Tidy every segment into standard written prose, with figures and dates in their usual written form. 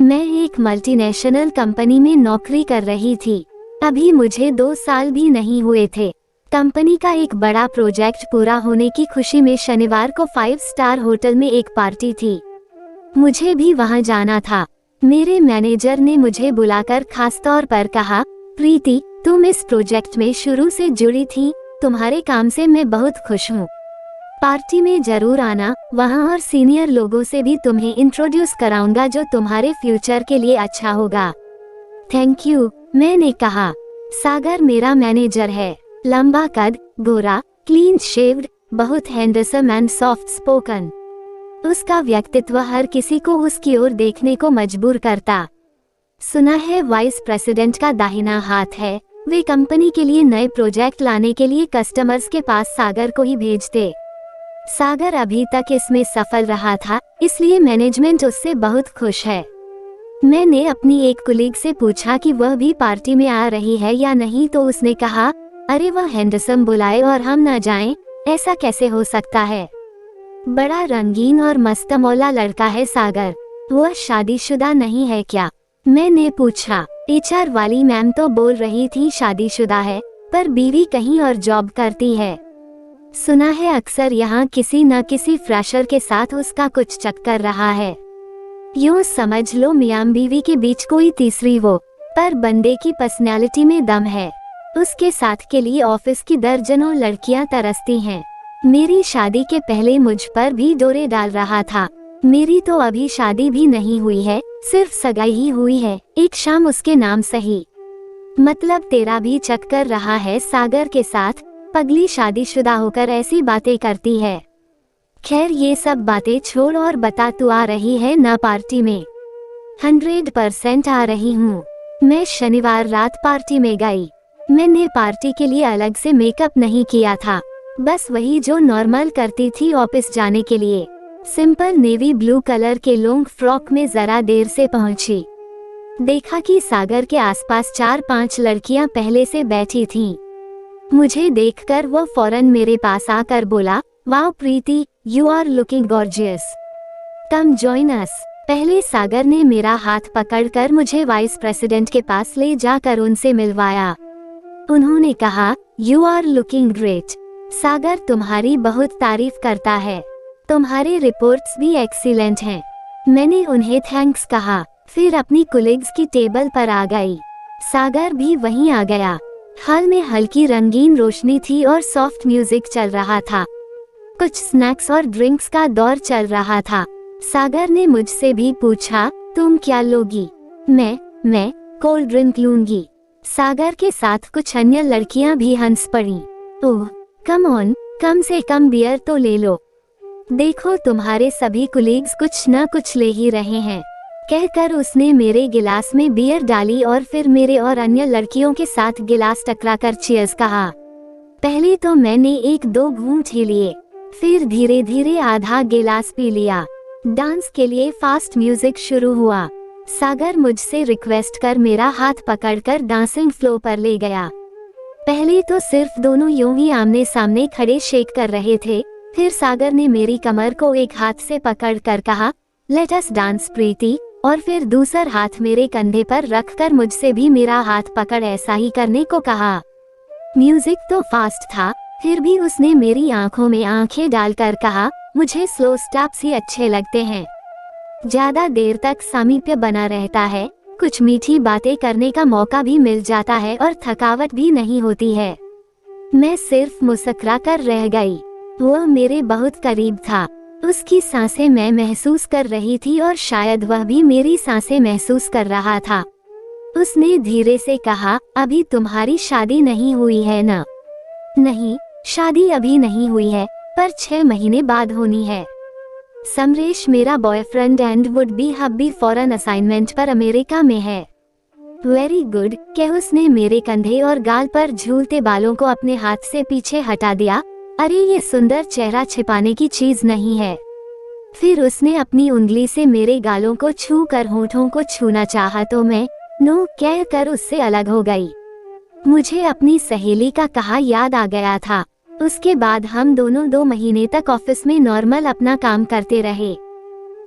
मैं एक multinational company में नौकरी कर रही थी। अभी मुझे 2 साल भी नहीं हुए थे। कंपनी का एक बड़ा प्रोजेक्ट पूरा होने की खुशी में शनिवार को 5 स्टार होटल में एक पार्टी थी। मुझे भी वहां जाना था। मेरे मैनेजर ने मुझे बुलाकर खास तौर पर कहा, प्रीति, तुम इस प्रोजेक्ट में शुरू से जुड़ी थी, तुम्हारे काम से मैं बहुत खुश हूँ। पार्टी में जरूर आना, वहाँ और सीनियर लोगों से भी तुम्हें इंट्रोड्यूस कराऊंगा जो तुम्हारे फ्यूचर के लिए अच्छा होगा। थैंक यू, मैंने कहा। सागर मेरा मैनेजर है। लंबा कद, गोरा, क्लीन शेव्ड, बहुत हैंडसम एंड सॉफ्ट स्पोकन। उसका व्यक्तित्व हर किसी को उसकी ओर देखने को मजबूर करता। सुना है वाइस प्रेसिडेंट का दाहिना हाथ है। वे कंपनी के लिए नए प्रोजेक्ट लाने के लिए कस्टमर्स के पास सागर को ही भेजते। सागर अभी तक इसमें सफल रहा था, इसलिए मैनेजमेंट उससे बहुत खुश है। मैंने अपनी एक कुलीग से पूछा कि वह भी पार्टी में आ रही है या नहीं, तो उसने कहा, अरे वह हैंडसम बुलाए और हम न जाएं, ऐसा कैसे हो सकता है। बड़ा रंगीन और मस्तमौला लड़का है सागर। वह शादीशुदा नहीं है क्या? मैंने पूछा। HR वाली मैम तो बोल रही थी शादीशुदा है, पर बीवी कहीं और जॉब करती है। सुना है अक्सर यहाँ किसी न किसी फ्रेशर के साथ उसका कुछ चक्कर रहा है। यूँ समझ लो मियां बीवी के बीच कोई तीसरी वो, पर बंदे की पर्सनैलिटी में दम है। उसके साथ के लिए ऑफिस की दर्जनों लड़कियां तरसती हैं। मेरी शादी के पहले मुझ पर भी डोरे डाल रहा था। मेरी तो अभी शादी भी नहीं हुई है, सिर्फ सगाई ही हुई है, एक शाम उसके नाम सही। मतलब तेरा भी चक्कर रहा है सागर के साथ? पगली शादीशुदा होकर ऐसी बातें करती है। खैर ये सब बातें छोड़ और बता, तू आ रही है ना पार्टी में? 100% आ रही हूँ। मैं शनिवार रात पार्टी में गई। मैंने पार्टी के लिए अलग से मेकअप नहीं किया था, बस वही जो नॉर्मल करती थी ऑफिस जाने के लिए। सिंपल नेवी ब्लू कलर के लॉन्ग फ्रॉक में जरा देर से पहुंची। देखा कि सागर के आसपास 4-5 लड़कियां पहले से बैठी थीं। मुझे देखकर वो फौरन मेरे पास आकर बोला, wow Preeti, you are looking gorgeous, come join us. पहले सागर ने मेरा हाथ पकड़कर मुझे वाइस प्रेसिडेंट के पास ले जाकर उनसे मिलवाया। उन्होंने कहा, यू आर लुकिंग ग्रेट, सागर तुम्हारी बहुत तारीफ करता है, तुम्हारे रिपोर्ट्स भी एक्सीलेंट हैं। मैंने उन्हें थैंक्स कहा, फिर अपनी कोलिग्स की टेबल पर आ गई। सागर भी वहीं आ गया। हॉल में हल्की रंगीन रोशनी थी और सॉफ्ट म्यूजिक चल रहा था। कुछ स्नैक्स और ड्रिंक्स का दौर चल रहा था। सागर ने मुझसे भी पूछा, तुम क्या लोगी? मैं कोल्ड ड्रिंक लूंगी। सागर के साथ कुछ अन्य लड़कियां भी हंस पड़ी। ओह कम ऑन, कम से कम बियर तो ले लो। देखो तुम्हारे सभी कुलीग्स कुछ न कुछ ले ही रहे हैं, कहकर उसने मेरे गिलास में बियर डाली और फिर मेरे और अन्य लड़कियों के साथ गिलास टकराकर चीयर्स कहा। पहले तो मैंने 1-2 घूंट ही लिए, फिर धीरे धीरे आधा गिलास पी लिया। डांस के लिए फास्ट म्यूजिक शुरू हुआ। सागर मुझसे रिक्वेस्ट कर मेरा हाथ पकड़कर डांसिंग फ्लो पर ले गया। पहले तो सिर्फ दोनों यूं ही आमने सामने खड़े शेक कर रहे थे, फिर सागर ने मेरी कमर को एक हाथ से पकड़कर कहा, लेट अस डांस प्रीति, और फिर दूसरा हाथ मेरे कंधे पर रखकर मुझसे भी मेरा हाथ पकड़ ऐसा ही करने को कहा। म्यूजिक तो फास्ट था, फिर भी उसने मेरी आंखों में आंखें डालकर कहा, मुझे स्लो स्टेप्स ही अच्छे लगते हैं। ज्यादा देर तक सामीप्य बना रहता है, कुछ मीठी बातें करने का मौका भी मिल जाता है और थकावट भी नहीं होती है। मैं सिर्फ मुस्कुरा कर रह गई। वह मेरे बहुत करीब था। उसकी सांसें मैं महसूस कर रही थी और शायद वह भी मेरी सांसें महसूस कर रहा था। उसने धीरे से कहा, अभी तुम्हारी शादी नहीं हुई है ना? नहीं, शादी अभी नहीं हुई है, पर 6 महीने बाद होनी है। समरेश मेरा boyfriend and would be hubby foreign assignment पर अमेरिका में है। वेरी गुड, क्या उसने मेरे कंधे और गाल पर झूलते बालों को अपने हाथ से पीछे हटा दिया। अरे ये सुंदर चेहरा छिपाने की चीज नहीं है। फिर उसने अपनी उंगली से मेरे गालों को छू कर होठों को छूना चाहा तो मैं नो कह कर उससे अलग हो गई। मुझे अपनी सहेली का कहा याद आ गया था। उसके बाद हम दोनों 2 महीने तक ऑफिस में नॉर्मल अपना काम करते रहे।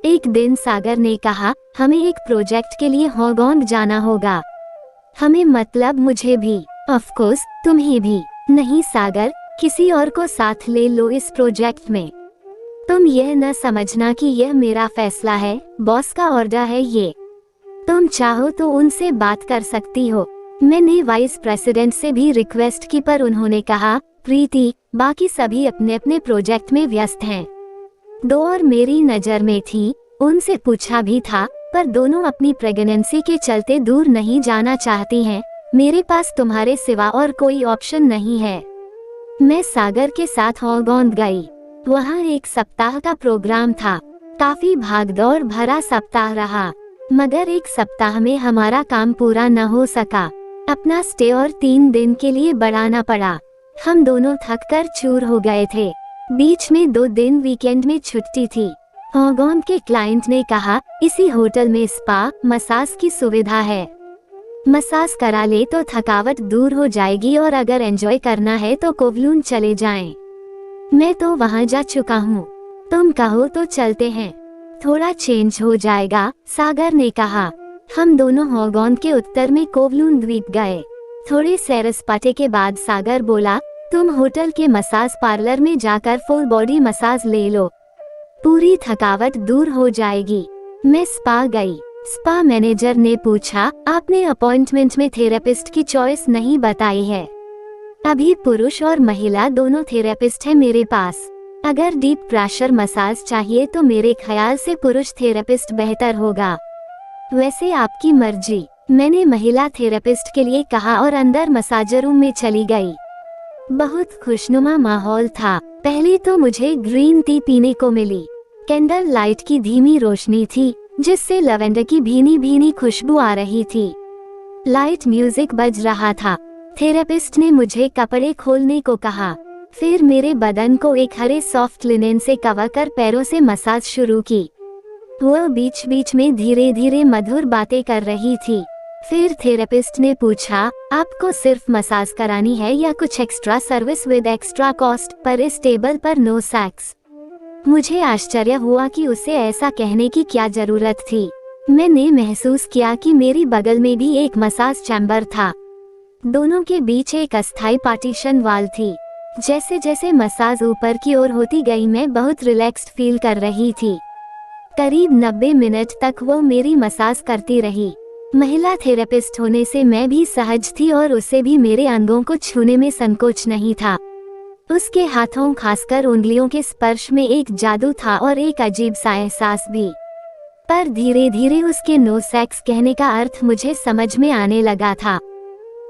एक दिन सागर ने कहा, हमें एक प्रोजेक्ट के लिए हांगकांग जाना होगा। हमें मतलब मुझे भी, ऑफ कोर्स तुम्हें भी। नहीं सागर, किसी और को साथ ले लो इस प्रोजेक्ट में। तुम यह न समझना कि यह मेरा फैसला है, बॉस का ऑर्डर है ये। तुम चाहो तो उनसे बात कर सकती हो। मैंने वाइस प्रेसिडेंट से भी रिक्वेस्ट की पर उन्होंने कहा, प्रीति, बाकी सभी अपने अपने प्रोजेक्ट में व्यस्त हैं। दो और मेरी नज़र में थी, उनसे पूछा भी था, पर दोनों अपनी प्रेगनेंसी के चलते दूर नहीं जाना चाहती हैं। मेरे पास तुम्हारे सिवा और कोई ऑप्शन नहीं है। मैं सागर के साथ हांगकांग गई। वहाँ एक सप्ताह का प्रोग्राम था। काफी भागदौड़ भरा सप्ताह रहा, मगर एक सप्ताह में हमारा काम पूरा न हो सका। अपना स्टे और 3 दिन के लिए बढ़ाना पड़ा। हम दोनों थक कर चूर हो गए थे। बीच में 2 दिन वीकेंड में छुट्टी थी। हांगकांग के क्लाइंट ने कहा, इसी होटल में स्पा मसाज की सुविधा है। मसाज करा ले तो थकावट दूर हो जाएगी और अगर एंजॉय करना है तो कोवलून चले जाएं। मैं तो वहां जा चुका हूँ, तुम कहो तो चलते हैं, थोड़ा चेंज हो जाएगा, सागर ने कहा। हम दोनों हांगकांग के उत्तर में कोवलून द्वीप गए। थोड़े सैर सपाटे के बाद सागर बोला, तुम होटल के मसाज पार्लर में जाकर फुल बॉडी मसाज ले लो, पूरी थकावट दूर हो जाएगी। मैं स्पा गई। स्पा मैनेजर ने पूछा, आपने अपॉइंटमेंट में थेरेपिस्ट की चॉइस नहीं बताई है। अभी पुरुष और महिला दोनों थेरेपिस्ट है मेरे पास। अगर डीप प्रेशर मसाज चाहिए तो मेरे ख्याल से पुरुष थेरेपिस्ट बेहतर होगा। वैसे आपकी मर्जी, मैंने महिला थेरेपिस्ट के लिए कहा और अंदर मसाजर रूम में चली गई। बहुत खुशनुमा माहौल था। पहले तो मुझे ग्रीन टी पीने को मिली। कैंडल लाइट की धीमी रोशनी थी, जिससे लवेंडर की भीनी भीनी खुशबू आ रही थी। लाइट म्यूजिक बज रहा था। थेरेपिस्ट ने मुझे कपड़े खोलने को कहा, फिर मेरे बदन को एक हरे सॉफ्ट लिनेन से कवर कर पैरों से मसाज शुरू की। वह बीच बीच में धीरे धीरे मधुर बातें कर रही थी। फिर थेरेपिस्ट ने पूछा, आपको सिर्फ मसाज करानी है या कुछ extra service with extra cost, पर इस टेबल पर नो सेक्स। मुझे आश्चर्य हुआ कि उसे ऐसा कहने की क्या जरूरत थी। मैंने महसूस किया कि मेरी बगल में भी एक मसाज चैम्बर था। दोनों के बीच एक अस्थायी पार्टीशन वाल थी। जैसे जैसे मसाज ऊपर की ओर होती गई मैं बहुत रिलैक्स्ड फील कर रही थी। करीब 90 मिनट तक वो मेरी मसाज करती रही। महिला थेरेपिस्ट होने से मैं भी सहज थी और उसे भी मेरे अंगों को छूने में संकोच नहीं था। उसके हाथों, खासकर उंगलियों के स्पर्श में एक जादू था और एक अजीब सा एहसास भी। पर धीरे धीरे उसके नो सेक्स कहने का अर्थ मुझे समझ में आने लगा था।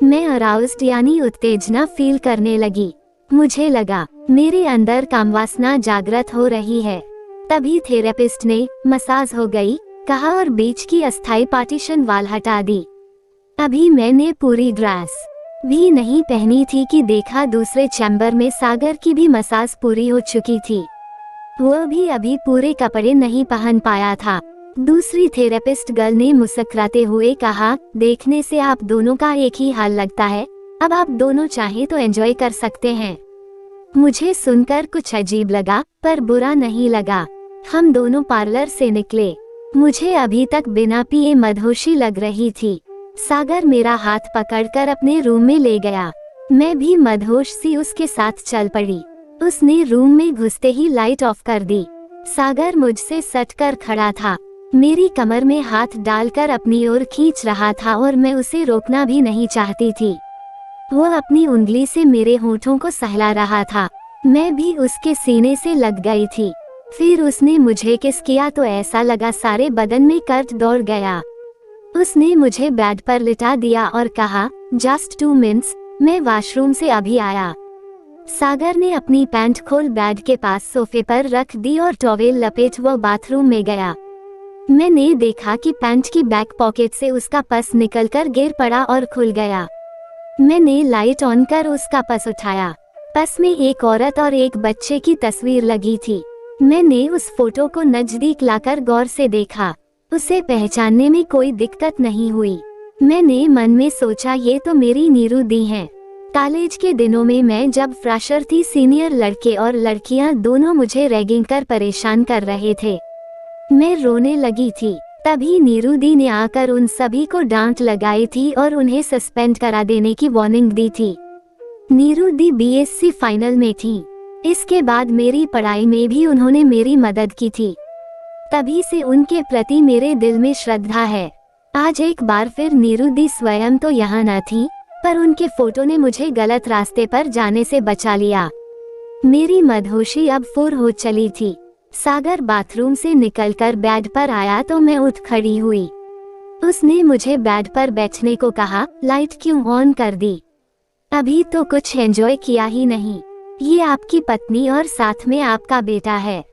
मैं अराउज्ड यानी उत्तेजना फील करने लगी। मुझे लगा मेरे अंदर कामवासना जागृत हो रही है। तभी थेरेपिस्ट ने मसाज हो गई कहा और बीच की अस्थायी पार्टीशन वाल हटा दी। अभी मैंने पूरी ड्रेस भी नहीं पहनी थी कि देखा दूसरे चैम्बर में सागर की भी मसाज पूरी हो चुकी थी। वह भी अभी पूरे कपड़े नहीं पहन पाया था। दूसरी थेरेपिस्ट गर्ल ने मुस्कुराते हुए कहा, देखने से आप दोनों का एक ही हाल लगता है, अब आप दोनों चाहें तो एंजॉय कर सकते हैं। मुझे सुनकर कुछ अजीब लगा पर बुरा नहीं लगा। हम दोनों पार्लर से निकले। मुझे अभी तक बिना पिए मदहोशी लग रही थी। सागर मेरा हाथ पकड़कर अपने रूम में ले गया। मैं भी मदहोश सी उसके साथ चल पड़ी। उसने रूम में घुसते ही लाइट ऑफ कर दी। सागर मुझसे सटकर खड़ा था, मेरी कमर में हाथ डालकर अपनी ओर खींच रहा था और मैं उसे रोकना भी नहीं चाहती थी। वह अपनी उंगली से मेरे होठों को सहला रहा था। मैं भी उसके सीने से लग गई थी। फिर उसने मुझे किस किया तो ऐसा लगा सारे बदन में कर्ज दौड़ गया। उसने मुझे बेड पर लिटा दिया और कहा, जस्ट 2 मिनट्स, मैं वॉशरूम से अभी आया। सागर ने अपनी पैंट खोल बेड के पास सोफे पर रख दी और टॉवेल लपेट वो बाथरूम में गया। मैंने देखा कि पैंट की बैक पॉकेट से उसका पर्स निकलकर गिर पड़ा और खुल गया। मैंने लाइट ऑन कर उसका पर्स उठाया। पर्स में एक औरत और एक बच्चे की तस्वीर लगी थी। मैंने उस फोटो को नजदीक लाकर गौर से देखा। उसे पहचानने में कोई दिक्कत नहीं हुई। मैंने मन में सोचा, ये तो मेरी नीरू दी हैं। कॉलेज के दिनों में मैं जब फ्रेशर थी, सीनियर लड़के और लड़कियां दोनों मुझे रैगिंग कर परेशान कर रहे थे। मैं रोने लगी थी। तभी नीरू दी ने आकर उन सभी को डांट लगाई थी और उन्हें सस्पेंड करा देने की वार्निंग दी थी। नीरू दी बीएससी फाइनल में थी। इसके बाद मेरी पढ़ाई में भी उन्होंने मेरी मदद की थी। तभी से उनके प्रति मेरे दिल में श्रद्धा है। आज एक बार फिर नीरू दी स्वयं तो यहाँ न थी, पर उनके फोटो ने मुझे गलत रास्ते पर जाने से बचा लिया। मेरी मदहोशी अब फुर हो चली थी। सागर बाथरूम से निकलकर बेड पर आया तो मैं उठ खड़ी हुई। उसने मुझे बेड पर बैठने को कहा। लाइट क्यों ऑन कर दी? अभी तो कुछ एंजॉय किया ही नहीं। ये आपकी पत्नी और साथ में आपका बेटा है।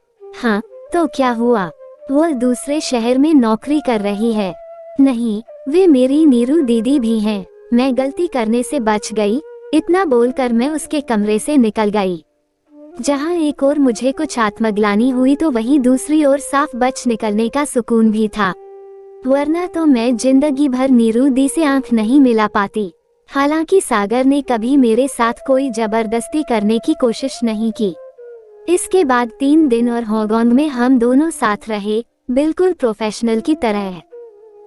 हाँ, तो क्या हुआ? वो दूसरे शहर में नौकरी कर रही है। नहीं, वे मेरी नीरू दीदी भी हैं। मैं गलती करने से बच गई। इतना बोलकर मैं उसके कमरे से निकल गई। जहाँ एक ओर मुझे कुछ आत्मग्लानि हुई तो वहीं दूसरी ओर साफ बच निकलने का सुकून भी था। वरना तो मैं जिंदगी भर नीरू दी से आंख नहीं मिला पाती। हालांकि सागर ने कभी मेरे साथ कोई जबरदस्ती करने की कोशिश नहीं की। इसके बाद 3 दिन और हांगकांग में हम दोनों साथ रहे, बिल्कुल प्रोफेशनल की तरह।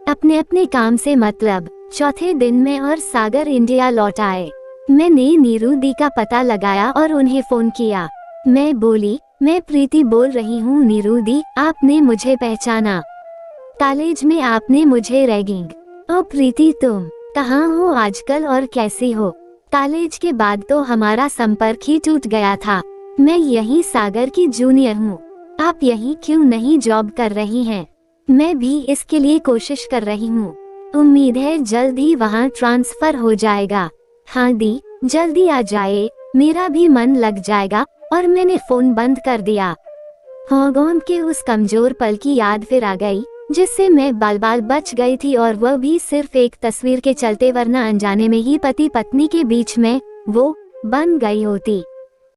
अपने अपने काम से मतलब। चौथे दिन मैं और सागर इंडिया लौट आए। मैंने नीरू दी का पता लगाया और उन्हें फोन किया। मैं बोली, मैं प्रीति बोल रही हूँ नीरू दी, आपने मुझे पहचाना? कॉलेज में आपने मुझे रैगिंग। ओ प्रीति, तुम कहाँ हो आजकल और कैसी हो? कॉलेज के बाद तो हमारा संपर्क ही टूट गया था। मैं यही सागर की जूनियर हूँ। आप यहीं क्यों नहीं जॉब कर रही हैं? मैं भी इसके लिए कोशिश कर रही हूँ। उम्मीद है जल्द ही वहाँ ट्रांसफर हो जाएगा। हाँ दी, जल्दी आ जाए, मेरा भी मन लग जाएगा। और मैंने फोन बंद कर दिया। हांगकांग के उस कमजोर पल की याद फिर आ गई, जिससे मैं बाल बाल बच गई थी, और वह भी सिर्फ एक तस्वीर के चलते, वरना अनजाने में ही पति पत्नी के बीच में वो बन गई होती।